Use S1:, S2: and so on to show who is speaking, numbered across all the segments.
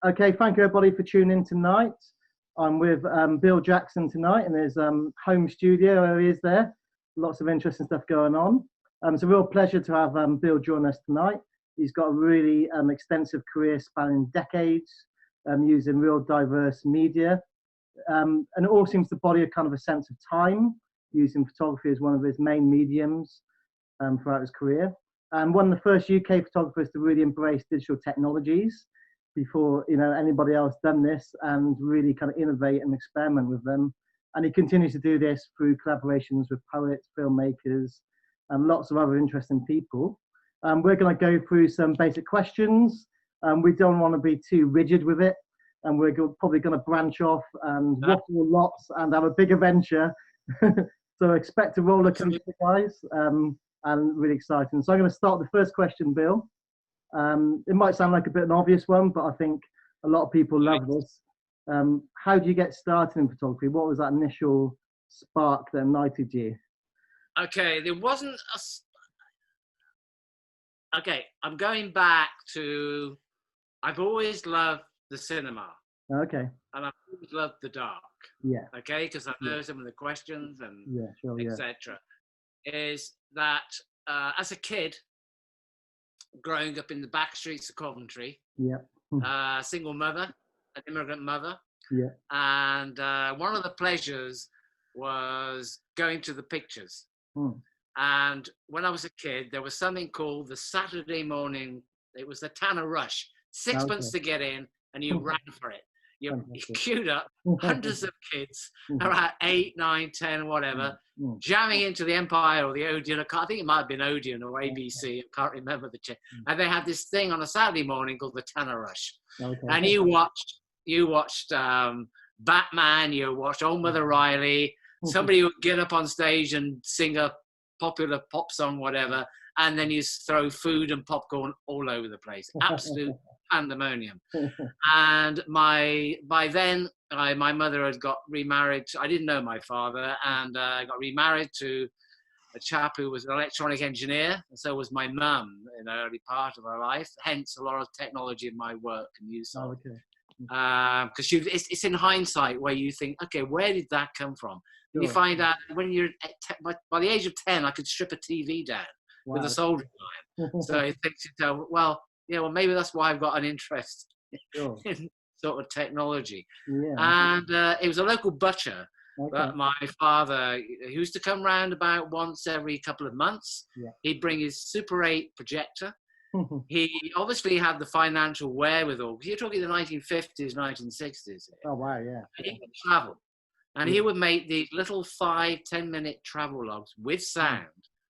S1: Okay, thank you everybody for tuning in tonight. I'm with Bill Jackson tonight in his home studio where he is there. Lots of interesting stuff going on. It's a real pleasure to have Bill join us tonight. He's got a really extensive career spanning decades, using real diverse media. And it all seems to body a kind of a sense of time, using photography as one of his main mediums throughout his career. And one of the first UK photographers to really embrace digital technologies before anybody else done this, and really kind of innovate and experiment with them. And he continues to do this through collaborations with poets, filmmakers, and lots of other interesting people. We're going to go through some basic questions. We don't want to be too rigid with it, and we're probably going to branch off and waffle lots and have a big adventure. So expect a roller coaster, guys, and really exciting. So I'm going to start the first question, Bill. It might sound like a bit of an obvious one, but I think a lot of people love this. How do you get started in photography? What was that initial spark that ignited you?
S2: Okay, there wasn't okay, I'm going back to, I've always loved the cinema.
S1: Okay.
S2: And I've always loved the dark.
S1: Yeah.
S2: Okay, because I know some of the questions and etc. Is that as a kid, growing up in the back streets of Coventry, single mother, an immigrant mother, and one of the pleasures was going to the pictures. And when I was a kid, there was something called the Saturday morning, it was the Tanner Rush, sixpence to get in, and you ran for it. You queued up, hundreds of kids, around 8, 9, 10, whatever, jamming into the Empire or the Odeon. I think it might have been Odeon or ABC. I can't remember the chain. And they had this thing on a Saturday morning called the Tanner Rush. And you watched Batman, you watched Old Mother Riley. Somebody would get up on stage and sing a popular pop song, whatever, and then you throw food and popcorn all over the place. Absolute pandemonium. And by then, my mother had got remarried. I didn't know my father, and got remarried to a chap who was an electronic engineer, and so was my mum in the early part of her life. Hence, a lot of technology in my work and use of. Because it's in hindsight where you think, okay, where did that come from? And you find out when you're by the age of 10, I could strip a TV down with a soldering iron. So you think to yourself, well, maybe that's why I've got an interest in sort of technology. And it was a local butcher that my father used to come round about once every couple of months. He'd bring his Super 8 projector. He obviously had the financial wherewithal, because you're talking the 1950s, 1960s.
S1: Oh, wow, yeah.
S2: And he would travel. And he would make these little 5-10 minute travel logs with sound.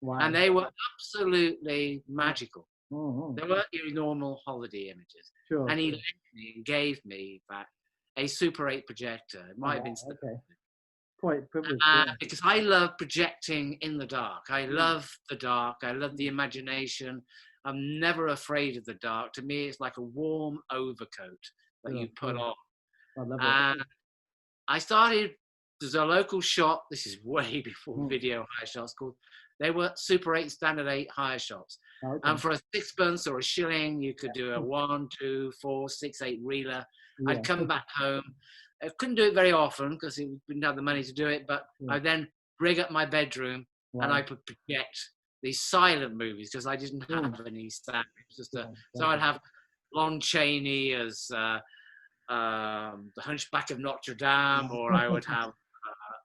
S2: Wow. And they were absolutely magical. They weren't your normal holiday images. And he literally gave me back a Super 8 projector. It might have been
S1: quite privileged.
S2: Because I love projecting in the dark. I love the dark. I love the imagination. I'm never afraid of the dark. To me, it's like a warm overcoat that you put on.
S1: I love it.
S2: And I started, there's a local shop, this is way before video hire shops called, they were Super 8 Standard 8 hire shops. And for a sixpence or a shilling, you could do a 1, 2, 4, 6, 8 reeler. I'd come back home. I couldn't do it very often because we didn't have the money to do it, but I'd then rig up my bedroom and I could project these silent movies because I didn't have any sound. It was just so I'd have Lon Chaney as the Hunchback of Notre Dame, or I would have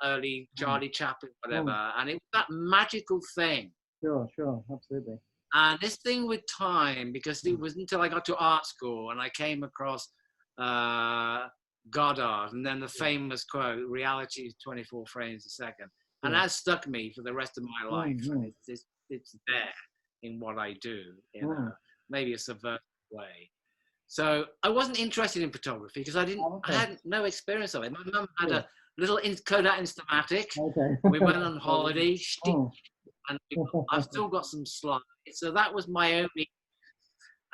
S2: early Charlie Chaplin, whatever. And it was that magical thing.
S1: Sure, absolutely.
S2: And this thing with time, because it was until I got to art school and I came across Goddard, and then the famous quote, reality is 24 frames a second. And that stuck me for the rest of my life. And it's there in what I do, in maybe a subversive way. So I wasn't interested in photography because I had no experience of it. My mum had a little Kodak Instamatic. We went on holiday, and I've still got some slides. So that was my only,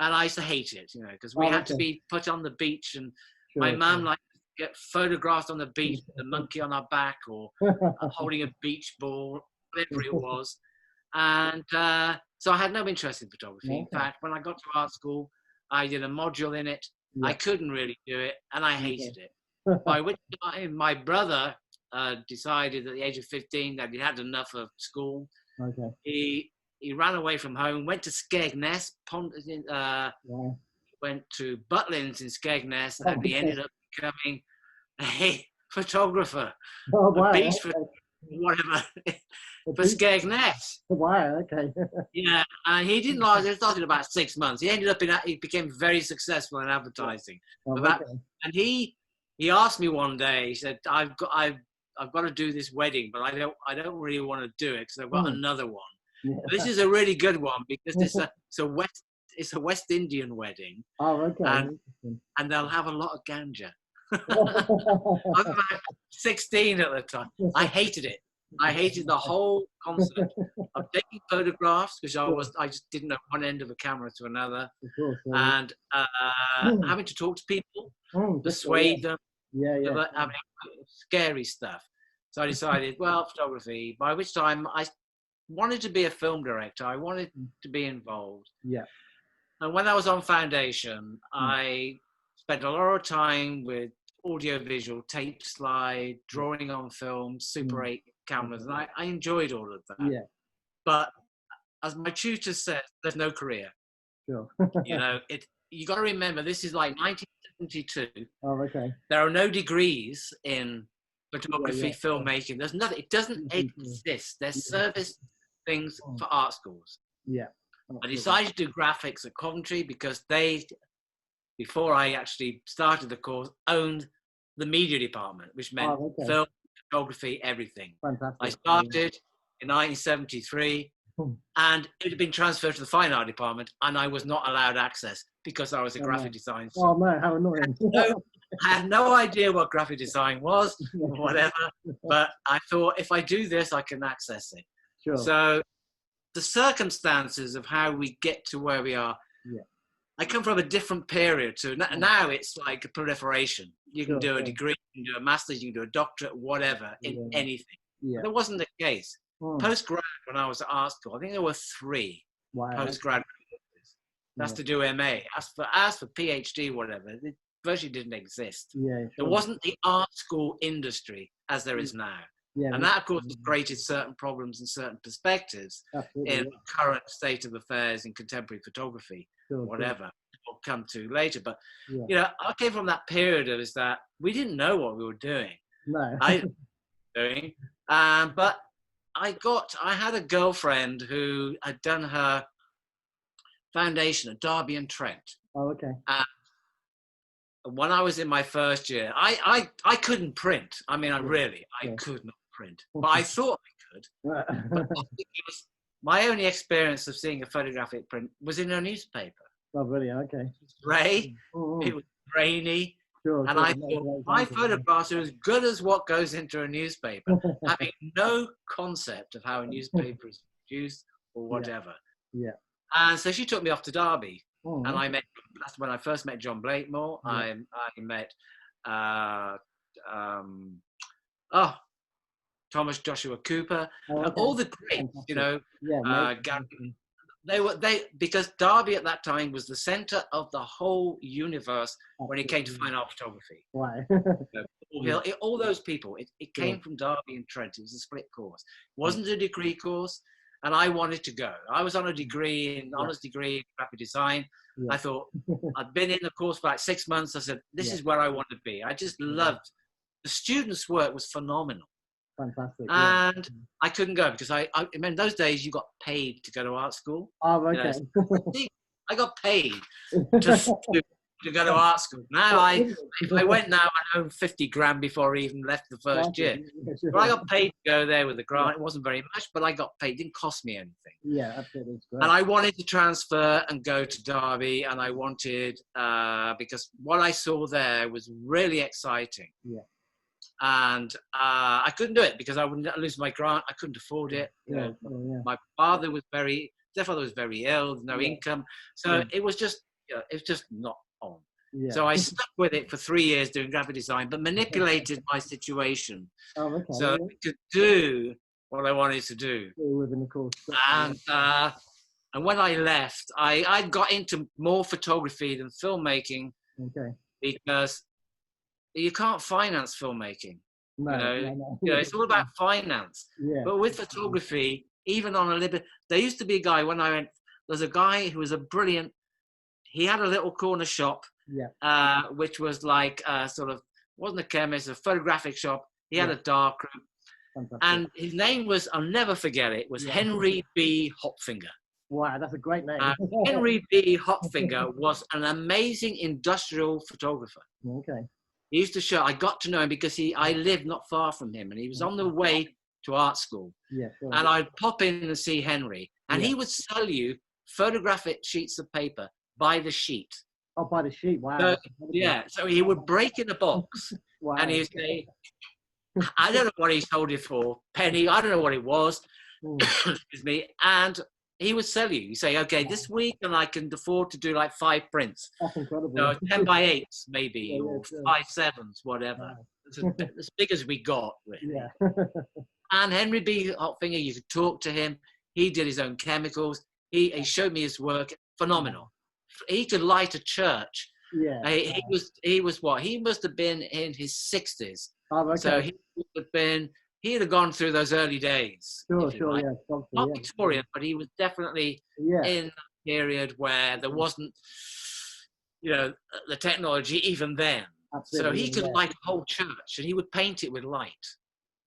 S2: and I used to hate it, because we had to be put on the beach, and my mum liked to get photographed on the beach with a monkey on our back or holding a beach ball, whatever it was. And so I had no interest in photography. In fact, when I got to art school, I did a module in it I couldn't really do it, and I hated it. By which time my brother decided at the age of 15 that he had enough of school. He ran away from home, went to Skegness, went to Butlins in Skegness, and he ended up becoming a photographer, a beach photographer, whatever, for Skegness.
S1: Wow, okay.
S2: Yeah, and he didn't last. It started about 6 months. He ended up he became very successful in advertising. And he asked me one day. He said, "I've got to do this wedding, but I don't really want to do it because I've got another one. Yeah. This is a really good one because it's a West Indian wedding.
S1: Oh, okay.
S2: And they'll have a lot of ganja." I was about 16 at the time. I hated it. I hated the whole concept of taking photographs because I just didn't know one end of a camera to another, and having to talk to people, persuade them, having scary stuff. So I decided, well, photography. By which time I wanted to be a film director. I wanted to be involved.
S1: Yeah.
S2: And when I was on foundation, I spent a lot of time with audiovisual, tape slide, drawing on film, Super 8 cameras, and I enjoyed all of that.
S1: Yeah.
S2: But as my tutor said, there's no career.
S1: Sure.
S2: You got to remember, this is like 1972.
S1: Oh, okay.
S2: There are no degrees in photography, filmmaking. There's nothing. It doesn't exist. There's service things for art schools.
S1: Yeah.
S2: I decided to do graphics at Coventry because they, before I actually started the course, owned the media department, which meant film, photography, everything.
S1: Fantastic.
S2: I started in 1973 and it had been transferred to the fine art department and I was not allowed access because I was a graphic designer.
S1: Oh no, how annoying.
S2: I had no idea what graphic design was or whatever, but I thought if I do this, I can access it.
S1: Sure.
S2: So the circumstances of how we get to where we are, I come from a different period to now. It's like a proliferation. You can do a degree, you can do a master's, you can do a doctorate, whatever, in anything. That wasn't the case. Postgrad, when I was at art school, I think there were 3 postgrad courses. That's to do MA. As for PhD, whatever, it virtually didn't exist.
S1: Sure.
S2: There wasn't the art school industry as there is now. And that, of course, has created certain problems and certain perspectives in the current state of affairs in contemporary photography, whatever we'll come to later. But, I came from that period of that we didn't know what we were doing.
S1: No.
S2: I didn't know what we were doing. But I had a girlfriend who had done her foundation at Derby and Trent.
S1: Oh, okay.
S2: When I was in my first year, I couldn't print. I mean, I could not print, but I thought I could. But my only experience of seeing a photographic print was in a newspaper.
S1: Oh, really? Okay.
S2: It was grey. It was grainy. And I thought, my photographs are as good as what goes into a newspaper, having no concept of how a newspaper is produced or whatever. And so she took me off to Derby. And that's when I first met John Blakemore. I met Thomas Joshua Cooper, and all the greats, Gary. Because Derby at that time was the center of the whole universe when it came to fine art photography. All those people, it came from Derby and Trent. It was a split course. It wasn't a degree course. And I wanted to go. I was on a degree, honors degree in graphic design. I thought, I'd been in the course for like 6 months. I said, this is where I want to be. I just loved, the students' work was phenomenal.
S1: Fantastic.
S2: And I couldn't go because I remember those days you got paid to go to art school.
S1: Oh, okay.
S2: I got paid to go to art school. Now if I went now, I own 50 grand before I even left the first year. But I got paid to go there with the grant. It wasn't very much, but I got paid. It didn't cost me anything.
S1: Yeah, absolutely.
S2: And I wanted to transfer and go to Derby, and I wanted because what I saw there was really exciting. And I couldn't do it because I would lose my grant. I couldn't afford it. My father was very ill, no income, so it was just not on. So I stuck with it for 3 years doing graphic design, but manipulated my situation so I could do what I wanted to do.
S1: Within the course.
S2: And when I left, I got into more photography than filmmaking
S1: Okay.
S2: Because you can't finance filmmaking.
S1: No,
S2: It's all about finance.
S1: Yeah.
S2: But with photography, even on a little bit, there used to be a guy when I went. There's a guy who was a brilliant. He had a little corner shop, which was like sort of wasn't a chemist, a photographic shop. He had a dark room, and his name was, I'll never forget it, was Henry B. Hopfinger.
S1: Wow, that's a great name.
S2: Henry B. Hopfinger was an amazing industrial photographer.
S1: Okay.
S2: He used to show, I got to know him because I lived not far from him, and he was on the way to art school.
S1: Yeah, sure.
S2: And I'd pop in and see Henry, and he would sell you photographic sheets of paper by the sheet.
S1: Oh, by the sheet, wow.
S2: So, so he would break in a box, and he'd say, I don't know what he sold it for, penny, I don't know what it was, excuse me, and he would sell you. You say, okay, this week, and I can afford to do like 5 prints.
S1: That's incredible.
S2: So 10 by 8s maybe, or 5 7s, whatever. Wow. As big as we got, really. Yeah. And Henry B. Hopfinger, you could talk to him. He did his own chemicals. He showed me his work. Phenomenal. He could light a church.
S1: Yeah.
S2: He was what? He must have been in his 60s.
S1: Oh, okay.
S2: So he'd have gone through those early days.
S1: Sure,
S2: like. Not Victorian, but he was definitely in a period where there wasn't, the technology even then. Absolutely, so he could light a whole church, and he would paint it with light.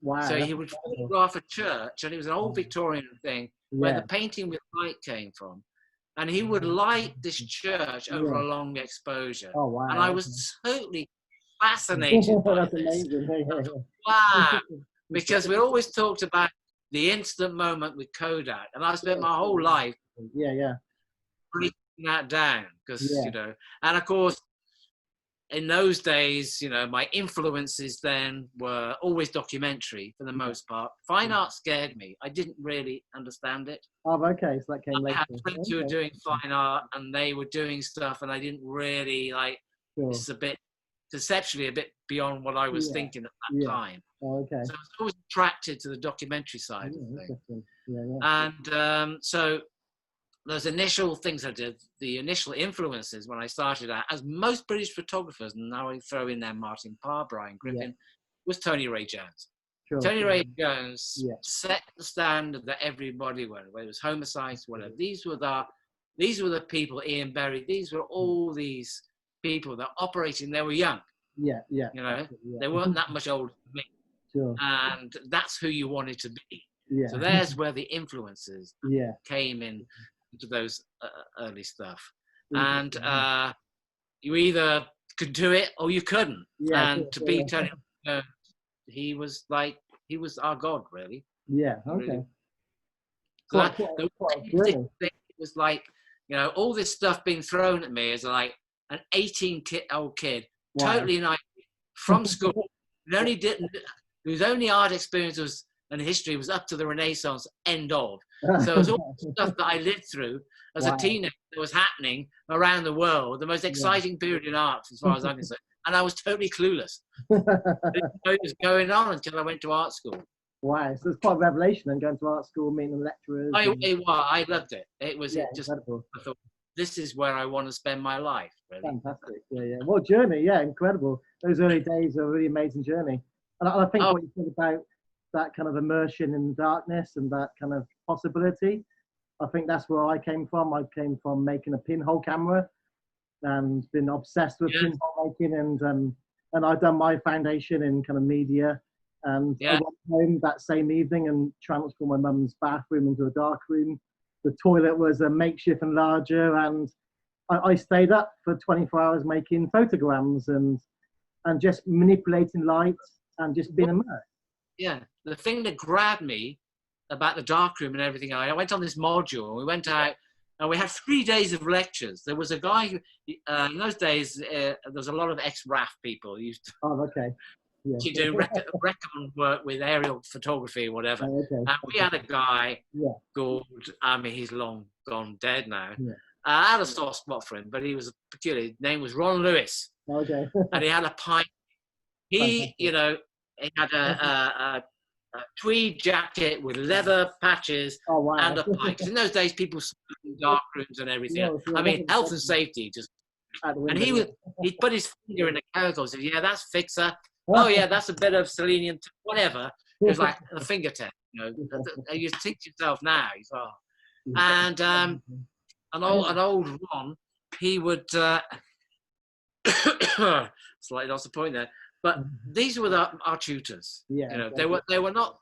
S1: Wow.
S2: So he would photograph a church, and it was an old Victorian thing where the painting with light came from. And he would light this church over a long exposure. Oh, wow. And I was totally fascinated by
S1: That's
S2: this.
S1: amazing.
S2: Wow. Because we always talked about the instant moment with Kodak. And I spent my whole life breaking that down. Because, and of course, in those days, my influences then were always documentary for the most part. Fine art scared me. I didn't really understand it.
S1: Oh, okay. So that came later.
S2: I had friends who were doing fine art, and they were doing stuff, and I didn't really It's a bit conceptually a bit beyond what I was thinking at that time.
S1: Oh, okay.
S2: So I was always attracted to the documentary side of things. And so those initial things I did, the initial influences when I started out, as most British photographers, and now I throw in there Martin Parr, Brian Griffin, was Tony Ray Jones. Sure. Tony Ray Jones set the standard that everybody whether it was homicides, whatever. These were the people, Ian Berry, these were all these people that operating, they were young. They weren't that much older than me. Sure. And that's who you wanted to be. Yeah. So there's where the influences came in to those early stuff. And you either could do it or you couldn't. And to be Tony, he was our god, really. Yeah, okay. Really. So it was like, all this stuff being thrown at me as like an 18-year-old kid, totally naive, from school, whose only art experience and history was up to the Renaissance, end of. So it was all stuff that I lived through as a teenager that was happening around the world, the most exciting period in art, as far as I'm concerned. And I was totally clueless. I didn't know what was going on until I went to art school.
S1: Wow, so it's quite a revelation then, going to art school, meeting lecturers.
S2: I loved it. It was just,
S1: incredible.
S2: I thought, this is where I want to spend my life. Really.
S1: Fantastic. What journey, incredible. Those early days are a really amazing journey. And I think what you said about that kind of immersion in darkness and that kind of possibility, I think that's where I came from. I came from making a pinhole camera and been obsessed with pinhole making, and I'd done my foundation in kind of media, and I went home that same evening and transformed my mum's bathroom into a dark room. The toilet was a makeshift and larger, and I stayed up for 24 hours making photograms and just manipulating light and just being immersed.
S2: Yeah, the thing that grabbed me about the darkroom and everything, I went on this module, and we went out, and we had 3 days of lectures. There was a guy who, in those days, there was a lot of ex-RAF people who used to do recon work with aerial photography or whatever. Oh, okay. And we had a guy called, he's long gone dead now. Yeah. I had a soft spot for him, but he was peculiar. His name was Ron Lewis. Okay. And he had a pipe. He had a tweed jacket with leather patches and a pipe. In those days, people smoked in dark rooms and everything. Health and safety just And he'd put his finger in the chemical and said, yeah, that's fixer. Oh yeah, that's a bit of selenium, whatever. It was like a finger test, you know. You think to yourself now, you thought, and an old Ron, he would slightly lost the point there, but these were our tutors. Yeah, you know, they were not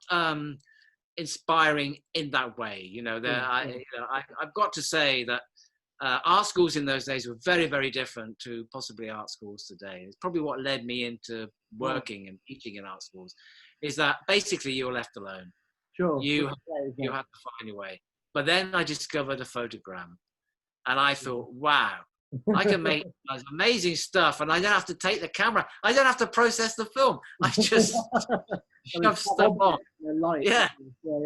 S2: inspiring in that way. You know, I've got to say that art schools in those days were very, very different to possibly art schools today. It's probably what led me into working and teaching in art schools, is that basically you were left alone.
S1: Sure.
S2: You had to find your way. But then I discovered a photogram, and I thought, wow, I can make amazing stuff, and I don't have to take the camera. I don't have to process the film. I just shove stuff on. Yeah.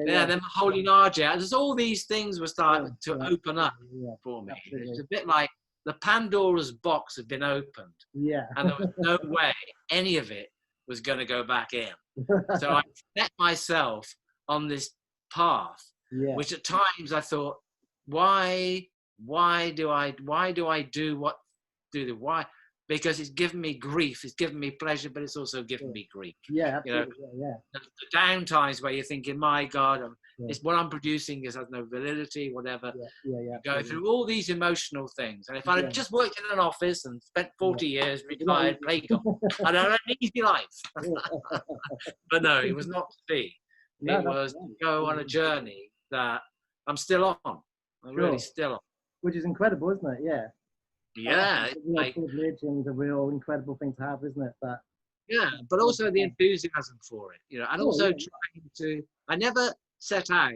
S2: Then holding RJ. There's all these things were starting to open up for me. Absolutely. It's a bit like the Pandora's box had been opened. Yeah. And there was no way any of it was going to go back in. So I set myself on this path, which at times I thought, why do I do why? Because it's given me grief, it's given me pleasure, but it's also given me grief. Yeah, absolutely. You know, the down times where you're thinking, my God, it's what I'm producing has no validity, whatever. You go through all these emotional things. And if I had just worked in an office and spent 40 years, retired, played golf, I'd have an easy life. But no, it was not to be. It was to go on a journey that I'm still on. I'm really still on.
S1: Which is incredible, isn't it? Yeah.
S2: Yeah.
S1: It's a real privilege and a real incredible thing to have, isn't it?
S2: But also the enthusiasm for it, you know, and also trying to, I never set out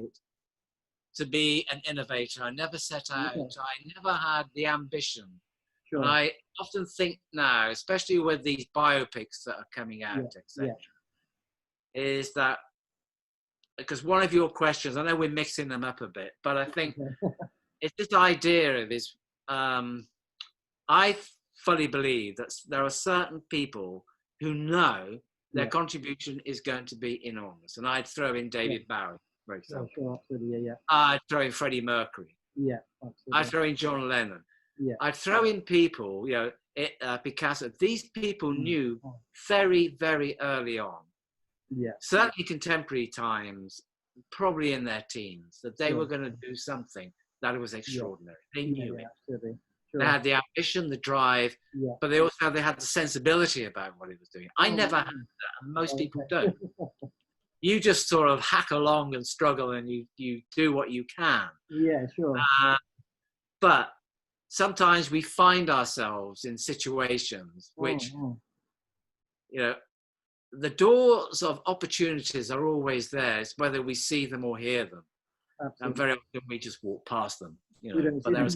S2: to be an innovator. I never set out, I never had the ambition. Sure. And I often think now, especially with these biopics that are coming out, etc., is that, because one of your questions, I know we're mixing them up a bit, but I think it's this idea of this, I fully believe that there are certain people who know their contribution is going to be enormous. And I'd throw in David Bowie, for example.
S1: Sure, absolutely,
S2: I'd throw in Freddie Mercury.
S1: Yeah, absolutely.
S2: I'd throw in John Lennon. Yeah. I'd throw in people, you know, Picasso. These people knew very, very early on, certainly contemporary times, probably in their teens, that they were going to do something that was extraordinary. They knew it. Absolutely. Sure. They had the ambition, the drive, but they also had the sensibility about what he was doing. I never had that, and most people don't. You just sort of hack along and struggle, and you do what you can. Yeah, sure. But sometimes we find ourselves in situations which, you know, the doors of opportunities are always there. It's whether we see them or hear them. Absolutely. And very often we just walk past them. You know, but there are